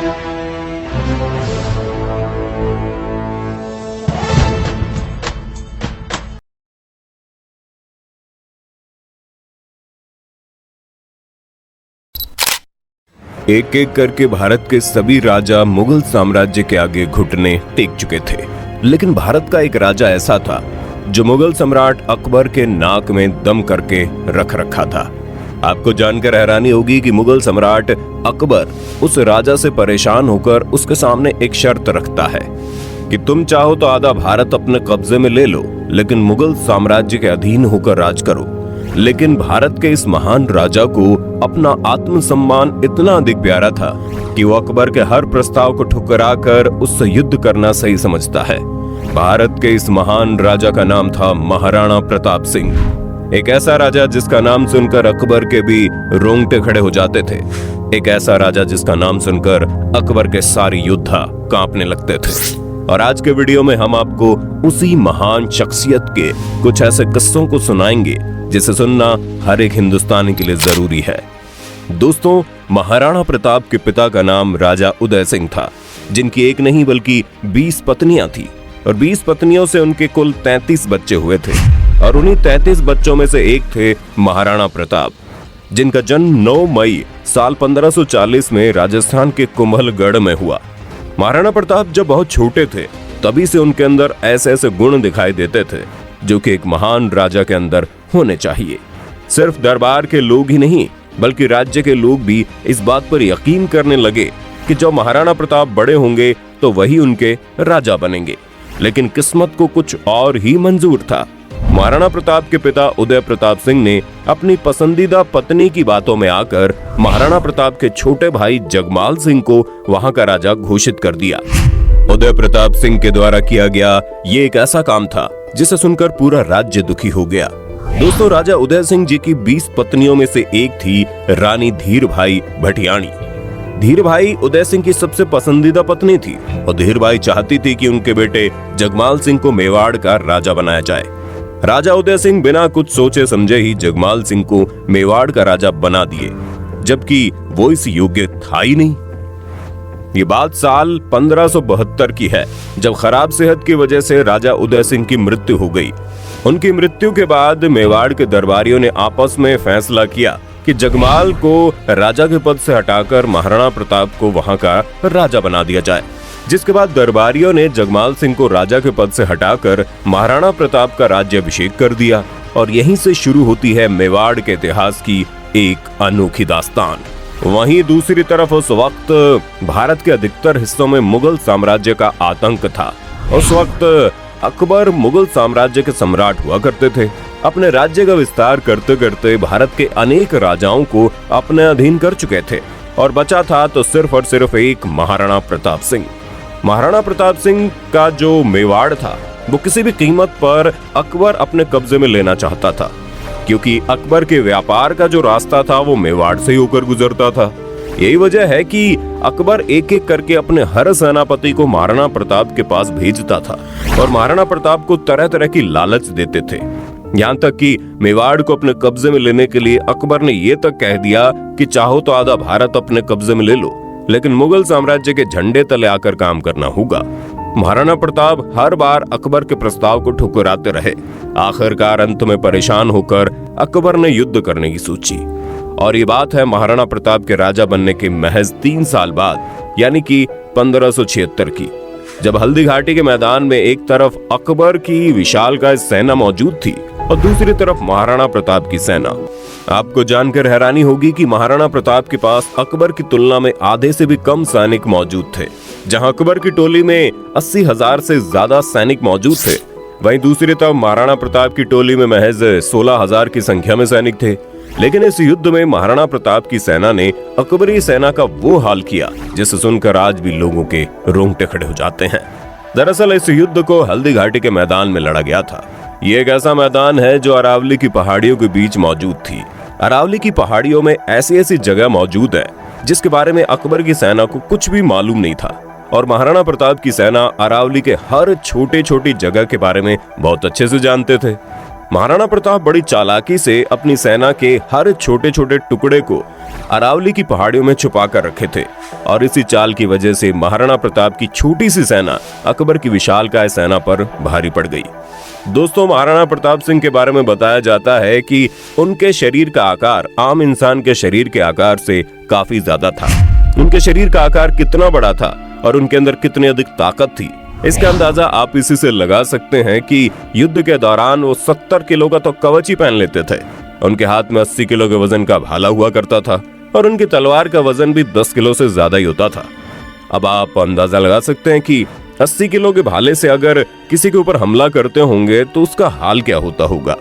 एक एक करके भारत के सभी राजा मुगल साम्राज्य के आगे घुटने टेक चुके थे, लेकिन भारत का एक राजा ऐसा था जो मुगल सम्राट अकबर के नाक में दम करके रख रखा था। आपको जानकर हैरानी होगी कि मुगल सम्राट अकबर उस राजा से परेशान होकर उसके सामने एक शर्त रखता है कि तुम चाहो तो आधा भारत अपने कब्जे में ले लो, लेकिन मुगल साम्राज्य के अधीन होकर राज करो। लेकिन भारत के इस महान राजा को अपना आत्मसम्मान इतना अधिक प्यारा था कि वो अकबर के हर प्रस्ताव को ठुकराकर उससे युद्ध करना सही समझता है। भारत के इस महान राजा का नाम था महाराणा प्रताप सिंह। एक ऐसा राजा जिसका नाम सुनकर अकबर के भी रोंगटे खड़े हो जाते थे। एक ऐसा राजा जिसका नाम सुनकर अकबर के सारे योद्धा कांपने लगते थे। और आज के वीडियो में हम आपको उसी महान शख्सियत के कुछ ऐसे किस्सों को सुनाएंगे जिसे सुनना हर एक हिंदुस्तानी के लिए जरूरी है। दोस्तों, महाराणा प्रताप के पिता का नाम राजा उदय सिंह था, जिनकी एक नहीं बल्कि 20 पत्नियां थी और 20 पत्नियों से उनके कुल 33 बच्चे हुए थे। और उन्हीं 33 बच्चों में से एक थे महाराणा प्रताप, जिनका जन्म 9 मई साल 1540 में राजस्थान के कुंभलगढ़ में हुआ। महाराणा प्रताप जब बहुत छोटे थे तभी से उनके अंदर ऐसे ऐसे गुण दिखाई देते थे जो कि एक महान राजा के अंदर होने चाहिए। सिर्फ दरबार के लोग ही नहीं बल्कि राज्य के लोग भी इस बात पर यकीन करने लगे कि जब महाराणा प्रताप बड़े होंगे तो वही उनके राजा बनेंगे। लेकिन किस्मत को कुछ और ही मंजूर था। महाराणा प्रताप के पिता उदय प्रताप सिंह ने अपनी पसंदीदा पत्नी की बातों में आकर महाराणा प्रताप के छोटे भाई जगमाल सिंह को वहां का राजा घोषित कर दिया। उदय प्रताप सिंह के द्वारा किया गया ये एक ऐसा काम था जिसे सुनकर पूरा राज्य दुखी हो गया। दोस्तों, राजा उदय सिंह जी की 20 पत्नियों में से एक थी रानी धीर भाई भटियाणी। धीर भाई उदय सिंह की सबसे पसंदीदा पत्नी थी और धीर भाई चाहती थी कि उनके बेटे जगमाल सिंह को मेवाड़ का राजा बनाया जाए। राजा उदय सिंह बिना कुछ सोचे समझे ही जगमाल सिंह को मेवाड़ का राजा बना दिए, जबकि वो इस योग्य था ही नहीं। ये बात साल 1572 की है, जब खराब सेहत की वजह से राजा उदय सिंह की मृत्यु हो गई। उनकी मृत्यु के बाद मेवाड़ के दरबारियों ने आपस में फैसला किया कि जगमाल को राजा के पद से हटाकर महाराणा प्रताप को वहां का राजा बना दिया जाए। जिसके बाद दरबारियों ने जगमाल सिंह को राजा के पद से हटाकर महाराणा प्रताप का राज्याभिषेक कर दिया। और यहीं से शुरू होती है मेवाड़ के इतिहास की एक अनोखी दास्तान। वहीं दूसरी तरफ उस वक्त भारत के अधिकतर हिस्सों में मुगल साम्राज्य का आतंक था। उस वक्त अकबर मुगल साम्राज्य के सम्राट हुआ करते थे। अपने राज्य का विस्तार करते करते भारत के अनेक राजाओं को अपने अधीन कर चुके थे और बचा था तो सिर्फ और सिर्फ एक महाराणा प्रताप सिंह। महाराणा प्रताप सिंह का जो मेवाड़ था वो किसी भी कीमत पर अकबर अपने कब्जे में लेना चाहता था, क्योंकि अकबर के व्यापार का जो रास्ता था वो मेवाड़ से होकर गुजरता था। यही वजह है कि अकबर एक एक करके अपने हर सेनापति को महाराणा प्रताप के पास भेजता था और महाराणा प्रताप को तरह तरह की लालच देते थे। यहाँ तक कि मेवाड़ को अपने कब्जे में लेने के लिए अकबर ने ये तक कह दिया कि चाहो तो आधा भारत अपने कब्जे में ले लो, लेकिन मुगल साम्राज्य के झंडे तले आकर काम करना होगा। महाराणा प्रताप हर बार अकबर के प्रस्ताव को ठुकराते रहे। आखिरकार अंत में परेशान होकर अकबर ने युद्ध करने की सोची। और ये बात है महाराणा प्रताप के राजा बनने के महज 3 साल बाद, यानी कि 1576 की, जब हल्दी घाटी के मैदान में एक तरफ अकबर की विशालकाय सेना मौजूद थी और दूसरी तरफ महाराणा प्रताप की सेना। आपको जानकर हैरानी होगी कि महाराणा प्रताप के पास अकबर की तुलना में आधे से भी कम सैनिक मौजूद थे। जहां अकबर की टोली में 80,000 से ज्यादा सैनिक मौजूद थे, वहीं दूसरी तरफ महाराणा प्रताप की टोली में महज 16,000 की संख्या में सैनिक थे। लेकिन इस युद्ध में महाराणा प्रताप की सेना ने अकबरी सेना का वो हाल किया जिसे सुनकर आज भी लोगों के रोंगटे खड़े हो जाते हैं। दरअसल इस युद्ध को हल्दी घाटी के मैदान में लड़ा गया था। ये एक ऐसा मैदान है जो अरावली की पहाड़ियों के बीच मौजूद थी। अरावली की पहाड़ियों में ऐसी ऐसी जगह मौजूद है जिसके बारे में अकबर की सेना को कुछ भी मालूम नहीं था, और महाराणा प्रताप की सेना अरावली के हर छोटे छोटी जगह के बारे में बहुत अच्छे से जानते थे। महाराणा प्रताप बड़ी चालाकी से अपनी सेना के हर छोटे छोटे टुकड़े को अरावली की पहाड़ियों में छुपा कर रखे थे और इसी चाल की वजह से महाराणा प्रताप की छोटी सी सेना अकबर की विशालकाय सेना पर भारी पड़ गई। दोस्तों, महाराणा प्रताप सिंह के बारे में बताया जाता है कि उनके शरीर का आकार आम इंसान के शरीर के आकार से काफी ज्यादा था। उनके शरीर का आकार कितना बड़ा था और उनके अंदर कितनी अधिक ताकत थी, इसका अंदाजा आप इसी से लगा सकते हैं कि युद्ध के दौरान वो 70 किलो का तो कवच ही पहन लेते थे। उनके हाथ में 80 किलो के वजन का भाला हुआ करता था और उनकी तलवार का वजन भी 10 किलो से ज्यादा ही होता था। अब आप अंदाजा लगा सकते हैं कि 80 किलो के भाले से अगर किसी के ऊपर हमला करते होंगे तो उसका हाल क्या होता होगा।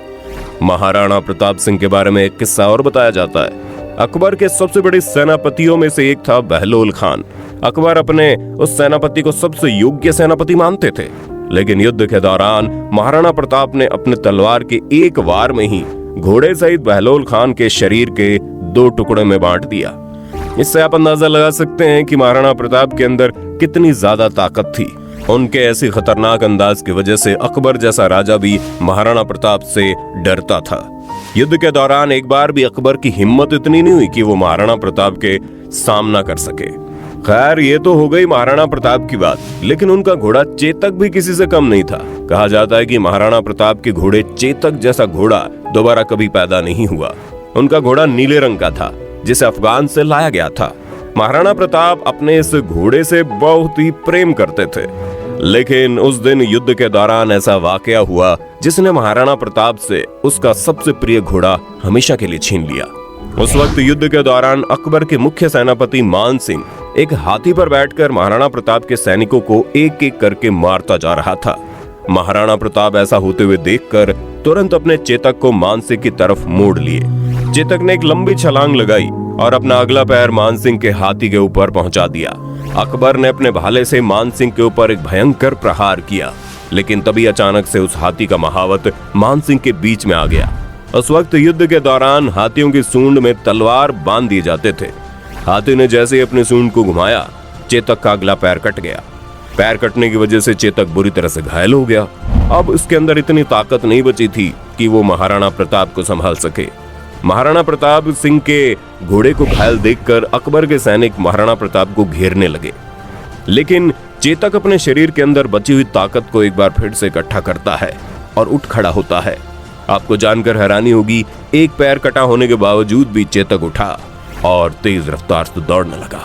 महाराणा प्रताप सिंह के बारे में एक किस्सा और बताया जाता है। अकबर के सबसे बड़े सेनापतियों में से एक था बहलोल खान। अकबर अपने उस सेनापति को सबसे योग्य सेनापति मानते थे, लेकिन युद्ध के दौरान महाराणा प्रताप ने अपने तलवार के एक वार में ही घोड़े सहित बहलोल खान के शरीर के 2 टुकड़े में बांट दिया। इससे आप अंदाजा लगा सकते हैं कि महाराणा प्रताप के अंदर कितनी ज्यादा ताकत थी। उनके ऐसी खतरनाक अंदाज की वजह से अकबर जैसा राजा भी महाराणा प्रताप से डरता था। युद्ध के दौरान एक बार भी अकबर की हिम्मत इतनी नहीं हुई कि वो महाराणा प्रताप के सामना कर सके। खैर, ये तो हो गई महाराणा प्रताप की बात, लेकिन उनका घोड़ा चेतक भी किसी से कम नहीं था। कहा जाता है कि महाराणा प्रताप के घोड़े चेतक जैसा घोड़ा दोबारा कभी पैदा नहीं हुआ। उनका घोड़ा नीले रंग का था, जिसे अफगान से लाया गया था। महाराणा प्रताप अपने इस घोड़े से बहुत ही प्रेम करते थे, लेकिन उस दिन युद्ध के दौरान ऐसा वाकया हुआ जिसने महाराणा प्रताप से उसका सबसे प्रिय घोड़ा हमेशा के लिए छीन लिया। उस वक्त युद्ध के दौरान अकबर के मुख्य सेनापति मान सिंह एक हाथी पर बैठकर महाराणा प्रताप के सैनिकों को एक एक करके मारता जा रहा था। महाराणा प्रताप ऐसा होते हुए देखकर तुरंत अपने चेतक को मान सिंह की तरफ मोड़ लिए। चेतक ने एक लंबी छलांग लगाई और अपना अगला पैर मान सिंह के हाथी के ऊपर पहुंचा दिया। अकबर ने अपने भाले से मान सिंह के ऊपर एक भयंकर प्रहार किया, लेकिन तभी अचानक से उस हाथी का महावत मान सिंह के बीच में आ गया। उस वक्त युद्ध के दौरान हाथियों की सूंड में तलवार बांध दिए जाते थे। हाथी ने जैसे ही अपनी सूंड को घुमाया, चेतक का अगला पैर कट गया। पैर कटने की वजह से चेतक बुरी तरह से घायल हो गया। अब उसके अंदर इतनी ताकत नहीं बची थी कि वो महाराणा प्रताप को संभाल सके। महाराणा प्रताप सिंह के घोड़े को घायल देखकर अकबर के सैनिक महाराणा प्रताप को घेरने लगे, लेकिन चेतक अपने शरीर के अंदर बची हुई ताकत को एक बार फिर से इकट्ठा करता है और उठ खड़ा होता है। आपको जानकर हैरानी होगी, एक पैर कटा होने के बावजूद भी चेतक उठा और तेज रफ्तार से दौड़ने लगा।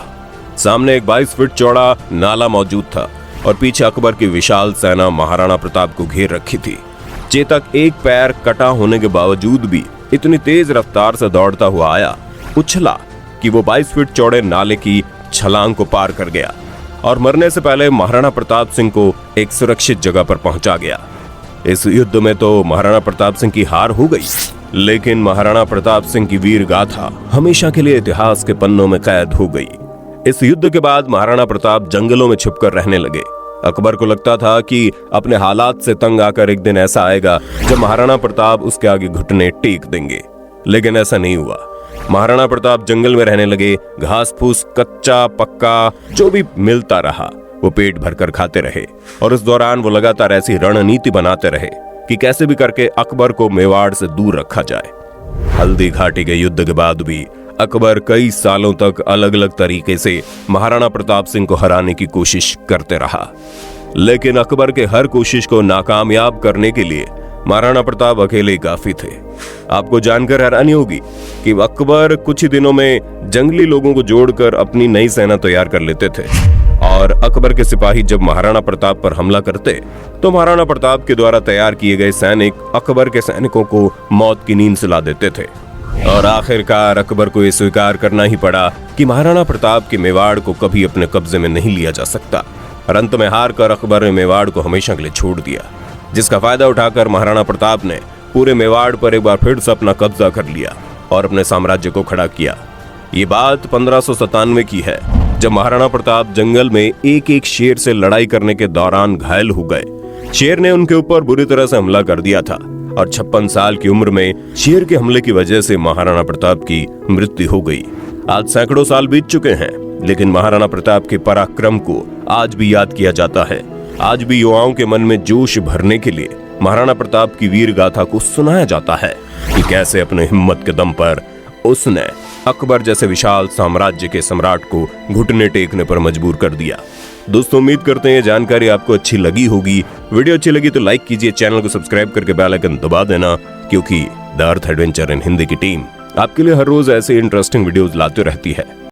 सामने एक 22 फीट चौड़ा नाला मौजूद था और पीछे अकबर की विशाल सेना महाराणा प्रताप को घेर रखी थी। चेतक एक पैर कटा होने के बावजूद भी इतनी तेज रफ्तार से दौड़ता हुआ आया, उछला कि वो 22 फीट चौड़े नाले की छलांग को पार कर गया और मरने से पहले महाराणा प्रताप सिंह को एक सुरक्षित जगह पर पहुंचा गया। इस युद्ध में तो महाराणा प्रताप सिंह की हार हो गई, लेकिन महाराणा प्रताप सिंह की वीर गाथा हमेशा के लिए इतिहास के पन्नों में कैद हो गई। इस युद्ध के बाद महाराणा प्रताप जंगलों में छुपकर रहने लगे। अकबर को लगता था कि अपने हालात से तंग आकर एक दिन ऐसा आएगा जब महाराणा प्रताप उसके आगे घुटने टेक देंगे, लेकिन ऐसा नहीं हुआ। महाराणा प्रताप जंगल में रहने लगे। घास फूस कच्चा पक्का जो भी मिलता रहा वो पेट भरकर खाते रहे और इस दौरान वो लगातार ऐसी रणनीति बनाते रहे कि कैसे भी करके अकबर को मेवाड़ से दूर रखा जाए। हल्दी घाटी के युद्ध के बाद भी अकबर कई सालों तक अलग अलग तरीके से महाराणा प्रताप सिंह को हराने की कोशिश करते रहा, लेकिन अकबर के हर कोशिश को नाकामयाब करने के लिए महाराणा प्रताप अकेले ही काफी थे। आपको जानकर हैरानी होगी कि अकबर कुछ ही दिनों में जंगली लोगों को जोड़कर अपनी नई सेना तैयार कर लेते थे और अकबर के सिपाही जब महाराणा प्रताप पर हमला करते तो महाराणा प्रताप के द्वारा तैयार किए गए सैनिक अकबर के सैनिकों को मौत की नींद सुला देते थे और आखिरकार अकबर को यह स्वीकार करना ही पड़ा कि महाराणा प्रताप के मेवाड़ को कभी अपने कब्जे में नहीं लिया जा सकता। और अंत में हार कर अकबर ने मेवाड़ को हमेशा के लिए छोड़ दिया, जिसका फायदा उठाकर महाराणा प्रताप ने पूरे मेवाड़ पर एक बार फिर से अपना कब्जा कर लिया और अपने साम्राज्य को खड़ा किया। ये बात 1597 की है, जब महाराणा प्रताप जंगल में एक एक शेर से लड़ाई करने के दौरान घायल हो गए। शेर ने उनके ऊपर बुरी तरह से हमला कर दिया था और 56 साल की उम्र में शेर के हमले की वजह से महाराणा प्रताप की मृत्यु हो गई। आज सैकड़ों साल बीत चुके हैं, लेकिन महाराणा प्रताप के पराक्रम को आज भी याद किया जाता है। आज भी युवाओं के मन में जोश भरने के लिए महाराणा प्रताप की वीर गाथा को सुनाया जाता है कि कैसे अपने हिम्मत के दम पर उसने अकबर जैसे विशाल साम्राज्य के सम्राट को घुटने टेकने पर मजबूर कर दिया। दोस्तों, उम्मीद करते हैं ये जानकारी आपको अच्छी लगी होगी। वीडियो अच्छी लगी तो लाइक कीजिए, चैनल को सब्सक्राइब करके बेल आइकन दबा देना, क्योंकि the earth adventure in Hindi की टीम आपके लिए हर रोज ऐसे इंटरेस्टिंग वीडियोस लाते रहती है।